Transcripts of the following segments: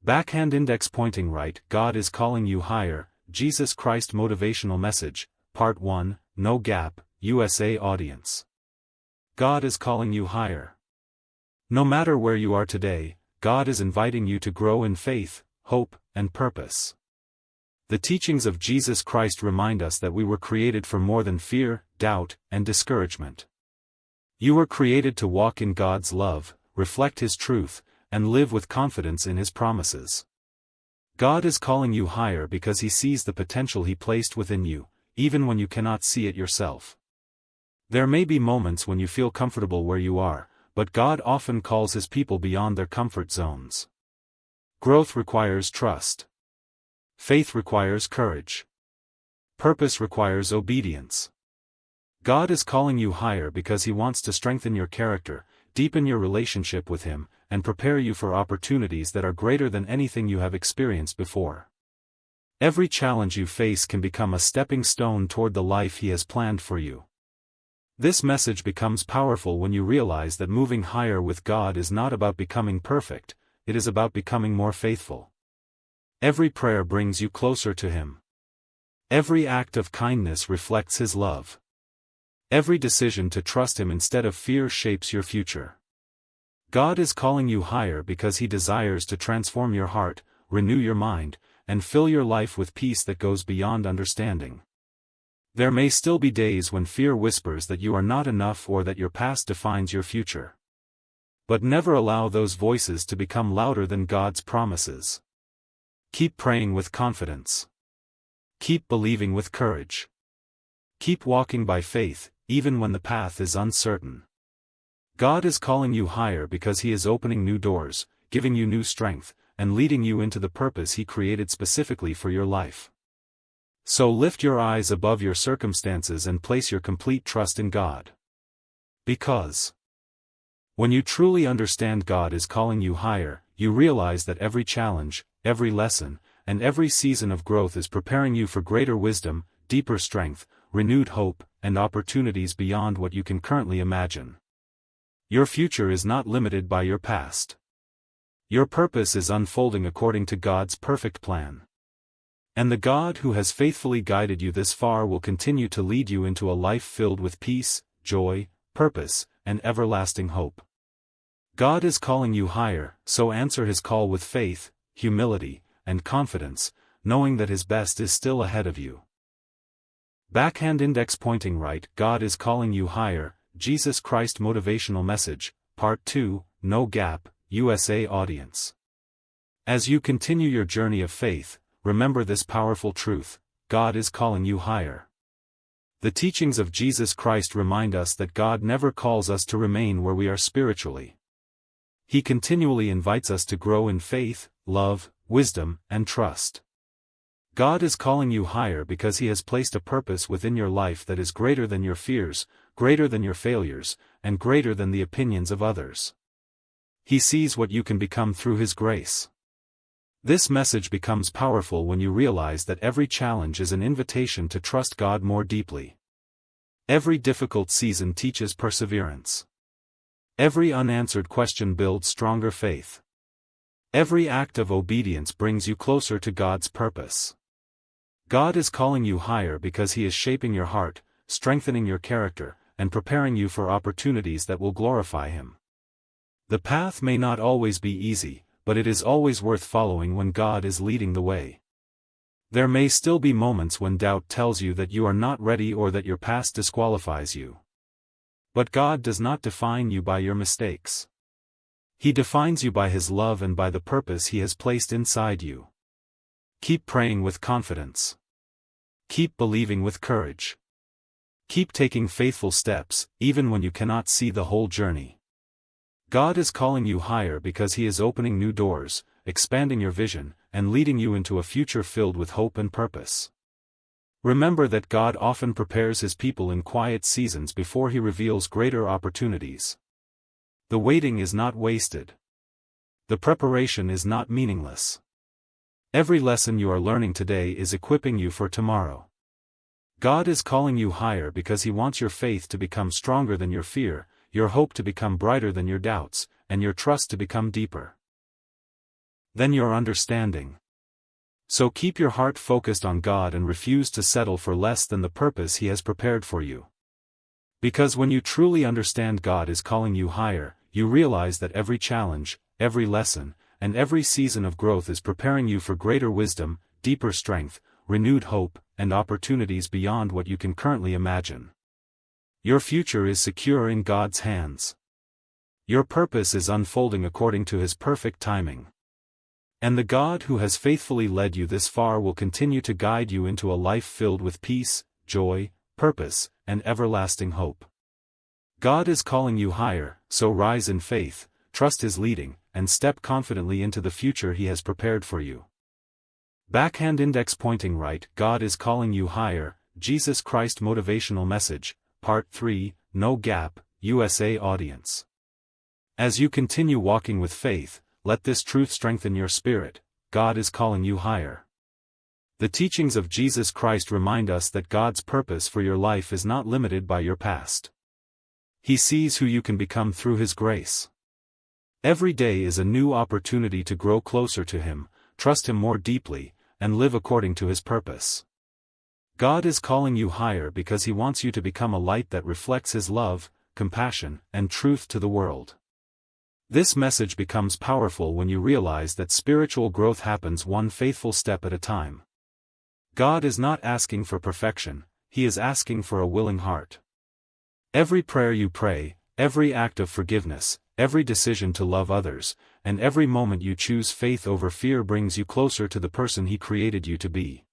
Backhand index pointing right. God is calling you higher. Jesus Christ Motivational Message, Part 1, No Gap, USA audience. God is calling you higher. No matter where you are today, God is inviting you to grow in faith, hope, and purpose. The teachings of Jesus Christ remind us that we were created for more than fear, doubt, and discouragement. You were created to walk in God's love, reflect His truth, and live with confidence in His promises. God is calling you higher because He sees the potential He placed within you, even when you cannot see it yourself. There may be moments when you feel comfortable where you are, but God often calls His people beyond their comfort zones. Growth requires trust. Faith requires courage. Purpose requires obedience. God is calling you higher because He wants to strengthen your character, deepen your relationship with Him, and prepare you for opportunities that are greater than anything you have experienced before. Every challenge you face can become a stepping stone toward the life He has planned for you. This message becomes powerful when you realize that moving higher with God is not about becoming perfect, it is about becoming more faithful. Every prayer brings you closer to Him. Every act of kindness reflects His love. Every decision to trust Him instead of fear shapes your future. God is calling you higher because He desires to transform your heart, renew your mind, and fill your life with peace that goes beyond understanding. There may still be days when fear whispers that you are not enough or that your past defines your future. But never allow those voices to become louder than God's promises. Keep praying with confidence. Keep believing with courage. Keep walking by faith, even when the path is uncertain. God is calling you higher because He is opening new doors, giving you new strength, and leading you into the purpose He created specifically for your life. So lift your eyes above your circumstances and place your complete trust in God. Because when you truly understand God is calling you higher, you realize that every challenge, every lesson, and every season of growth is preparing you for greater wisdom, deeper strength, renewed hope, and opportunities beyond what you can currently imagine. Your future is not limited by your past. Your purpose is unfolding according to God's perfect plan. And the God who has faithfully guided you this far will continue to lead you into a life filled with peace, joy, purpose, and everlasting hope. God is calling you higher, so answer His call with faith, humility, and confidence, knowing that His best is still ahead of you. Backhand index pointing right. God is calling you higher. Jesus Christ Motivational Message, Part 2, No Gap, USA audience. As you continue your journey of faith, remember this powerful truth: God is calling you higher. The teachings of Jesus Christ remind us that God never calls us to remain where we are spiritually. He continually invites us to grow in faith, love, wisdom, and trust. God is calling you higher because He has placed a purpose within your life that is greater than your fears, greater than your failures, and greater than the opinions of others. He sees what you can become through His grace. This message becomes powerful when you realize that every challenge is an invitation to trust God more deeply. Every difficult season teaches perseverance. Every unanswered question builds stronger faith. Every act of obedience brings you closer to God's purpose. God is calling you higher because He is shaping your heart, strengthening your character, and preparing you for opportunities that will glorify Him. The path may not always be easy, but it is always worth following when God is leading the way. There may still be moments when doubt tells you that you are not ready or that your past disqualifies you. But God does not define you by your mistakes. He defines you by His love and by the purpose He has placed inside you. Keep praying with confidence. Keep believing with courage. Keep taking faithful steps, even when you cannot see the whole journey. God is calling you higher because He is opening new doors, expanding your vision, and leading you into a future filled with hope and purpose. Remember that God often prepares His people in quiet seasons before He reveals greater opportunities. The waiting is not wasted. The preparation is not meaningless. Every lesson you are learning today is equipping you for tomorrow. God is calling you higher because He wants your faith to become stronger than your fear, your hope to become brighter than your doubts, and your trust to become deeper. than your understanding. So keep your heart focused on God and refuse to settle for less than the purpose He has prepared for you. Because when you truly understand God is calling you higher, you realize that every challenge, every lesson, and every season of growth is preparing you for greater wisdom, deeper strength, renewed hope, and opportunities beyond what you can currently imagine. Your future is secure in God's hands. Your purpose is unfolding according to His perfect timing. And the God who has faithfully led you this far will continue to guide you into a life filled with peace, joy, purpose, and everlasting hope. God is calling you higher, so rise in faith, trust His leading, and step confidently into the future He has prepared for you. Backhand index pointing right. God is calling you higher. Jesus Christ Motivational Message, Part 3, No Gap, USA audience. As you continue walking with faith, let this truth strengthen your spirit. God is calling you higher. The teachings of Jesus Christ remind us that God's purpose for your life is not limited by your past. He sees who you can become through His grace. Every day is a new opportunity to grow closer to Him, trust Him more deeply, and live according to His purpose. God is calling you higher because He wants you to become a light that reflects His love, compassion, and truth to the world. This message becomes powerful when you realize that spiritual growth happens one faithful step at a time. God is not asking for perfection, He is asking for a willing heart. Every prayer you pray, every act of forgiveness, every decision to love others, and every moment you choose faith over fear brings you closer to the person He created you to be.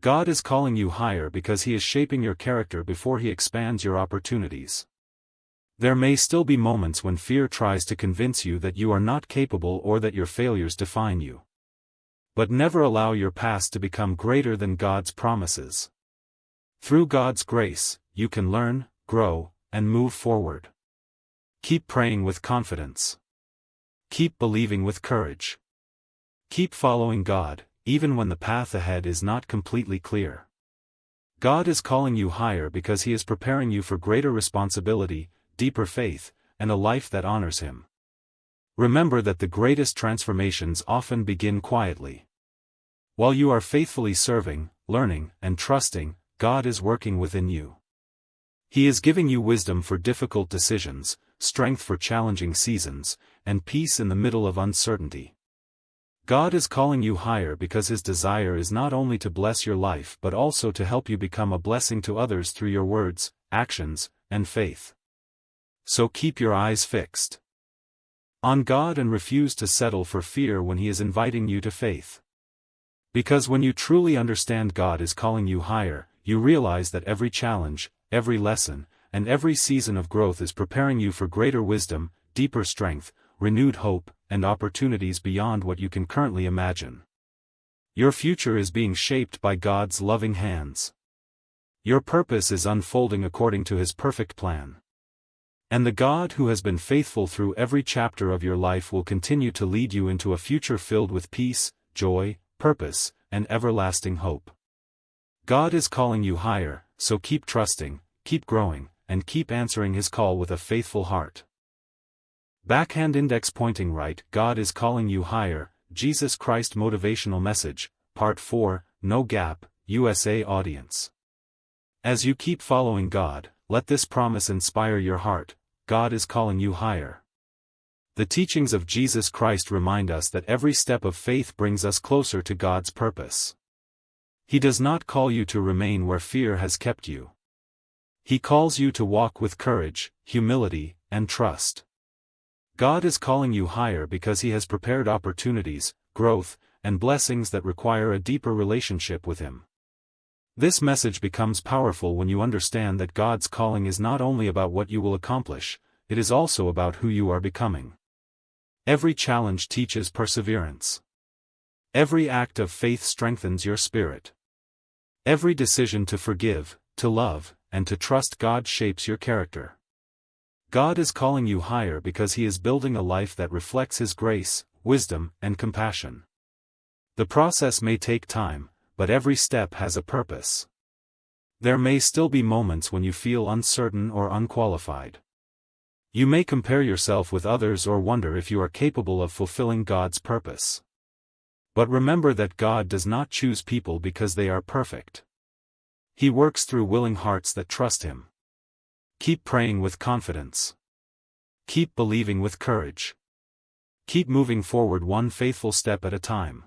God is calling you higher because He is shaping your character before He expands your opportunities. There may still be moments when fear tries to convince you that you are not capable or that your failures define you. But never allow your past to become greater than God's promises. Through God's grace, you can learn, grow, and move forward. Keep praying with confidence. Keep believing with courage. Keep following God, even when the path ahead is not completely clear. God is calling you higher because He is preparing you for greater responsibility, deeper faith, and a life that honors Him. Remember that the greatest transformations often begin quietly. While you are faithfully serving, learning, and trusting, God is working within you. He is giving you wisdom for difficult decisions, strength for challenging seasons, and peace in the middle of uncertainty. God is calling you higher because His desire is not only to bless your life but also to help you become a blessing to others through your words, actions, and faith. So keep your eyes fixed on God and refuse to settle for fear when He is inviting you to faith. Because when you truly understand God is calling you higher, you realize that every challenge, every lesson, and every season of growth is preparing you for greater wisdom, deeper strength, renewed hope, and opportunities beyond what you can currently imagine. Your future is being shaped by God's loving hands. Your purpose is unfolding according to His perfect plan. And the God who has been faithful through every chapter of your life will continue to lead you into a future filled with peace, joy, purpose, and everlasting hope. God is calling you higher, so keep trusting, keep growing, and keep answering His call with a faithful heart. Backhand index pointing right. God is calling you higher. Jesus Christ Motivational Message, Part 4, No Gap, USA audience. As you keep following God, let this promise inspire your heart. God is calling you higher. The teachings of Jesus Christ remind us that every step of faith brings us closer to God's purpose. He does not call you to remain where fear has kept you. He calls you to walk with courage, humility, and trust. God is calling you higher because He has prepared opportunities, growth, and blessings that require a deeper relationship with Him. This message becomes powerful when you understand that God's calling is not only about what you will accomplish, it is also about who you are becoming. Every challenge teaches perseverance. Every act of faith strengthens your spirit. Every decision to forgive, to love, and to trust God shapes your character. God is calling you higher because He is building a life that reflects His grace, wisdom, and compassion. The process may take time, but every step has a purpose. There may still be moments when you feel uncertain or unqualified. You may compare yourself with others or wonder if you are capable of fulfilling God's purpose. But remember that God does not choose people because they are perfect. He works through willing hearts that trust Him. Keep praying with confidence. Keep believing with courage. Keep moving forward one faithful step at a time.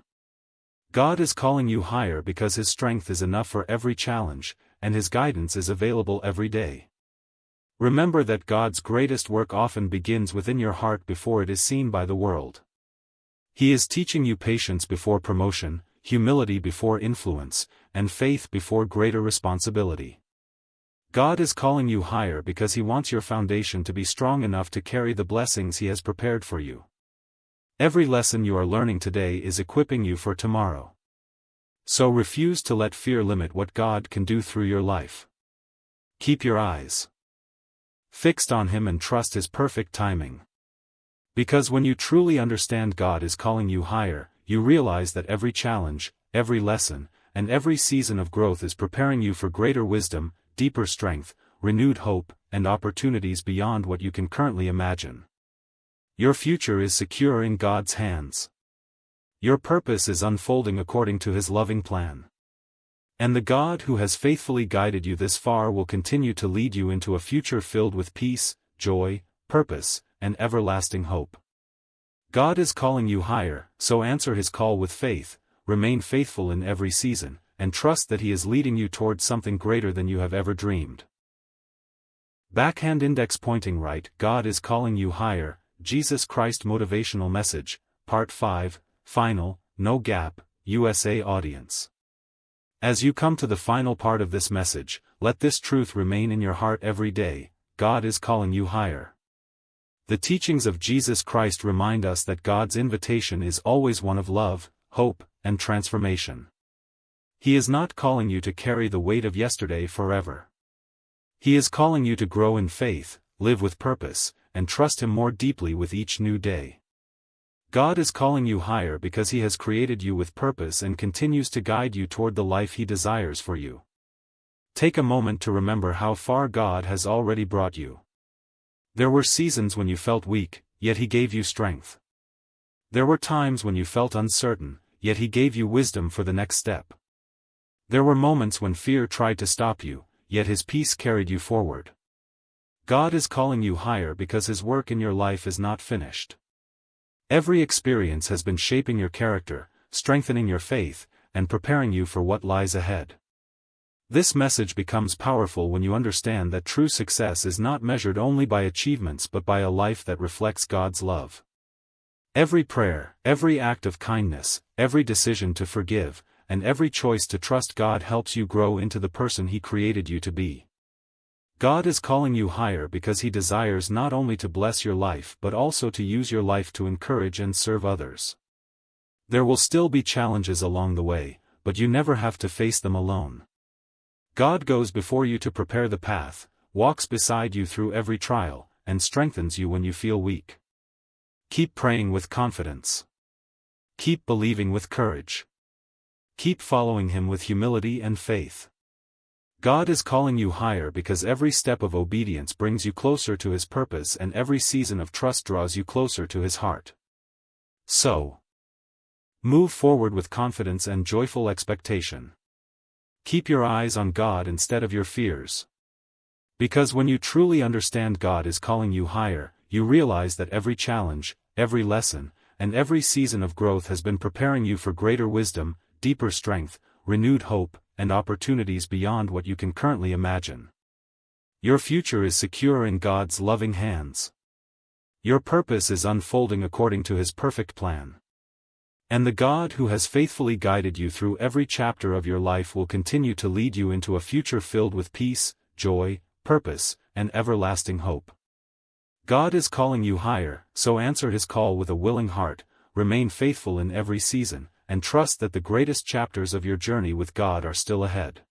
God is calling you higher because His strength is enough for every challenge, and His guidance is available every day. Remember that God's greatest work often begins within your heart before it is seen by the world. He is teaching you patience before promotion, humility before influence, and faith before greater responsibility. God is calling you higher because He wants your foundation to be strong enough to carry the blessings He has prepared for you. Every lesson you are learning today is equipping you for tomorrow. So refuse to let fear limit what God can do through your life. Keep your eyes fixed on Him and trust His perfect timing. Because when you truly understand God is calling you higher, you realize that every challenge, every lesson, and every season of growth is preparing you for greater wisdom, deeper strength, renewed hope, and opportunities beyond what you can currently imagine. Your future is secure in God's hands. Your purpose is unfolding according to His loving plan. And the God who has faithfully guided you this far will continue to lead you into a future filled with peace, joy, purpose, and everlasting hope. God is calling you higher, so answer His call with faith, remain faithful in every season, and trust that He is leading you towards something greater than you have ever dreamed. Backhand index pointing right. God is calling you higher. Jesus Christ Motivational Message, Part 5, Final, No Gap, USA audience. As you come to the final part of this message, let this truth remain in your heart every day: God is calling you higher. The teachings of Jesus Christ remind us that God's invitation is always one of love, hope, and transformation. He is not calling you to carry the weight of yesterday forever. He is calling you to grow in faith, live with purpose, and trust Him more deeply with each new day. God is calling you higher because He has created you with purpose and continues to guide you toward the life He desires for you. Take a moment to remember how far God has already brought you. There were seasons when you felt weak, yet He gave you strength. There were times when you felt uncertain, yet He gave you wisdom for the next step. There were moments when fear tried to stop you, yet His peace carried you forward. God is calling you higher because His work in your life is not finished. Every experience has been shaping your character, strengthening your faith, and preparing you for what lies ahead. This message becomes powerful when you understand that true success is not measured only by achievements but by a life that reflects God's love. Every prayer, every act of kindness, every decision to forgive, and every choice to trust God helps you grow into the person He created you to be. God is calling you higher because He desires not only to bless your life but also to use your life to encourage and serve others. There will still be challenges along the way, but you never have to face them alone. God goes before you to prepare the path, walks beside you through every trial, and strengthens you when you feel weak. Keep praying with confidence. Keep believing with courage. Keep following Him with humility and faith. God is calling you higher because every step of obedience brings you closer to His purpose and every season of trust draws you closer to His heart. So, move forward with confidence and joyful expectation. Keep your eyes on God instead of your fears. Because when you truly understand God is calling you higher, you realize that every challenge, every lesson, and every season of growth has been preparing you for greater wisdom, deeper strength, renewed hope, and opportunities beyond what you can currently imagine. Your future is secure in God's loving hands. Your purpose is unfolding according to His perfect plan. And the God who has faithfully guided you through every chapter of your life will continue to lead you into a future filled with peace, joy, purpose, and everlasting hope. God is calling you higher, so answer His call with a willing heart, remain faithful in every season, and trust that the greatest chapters of your journey with God are still ahead.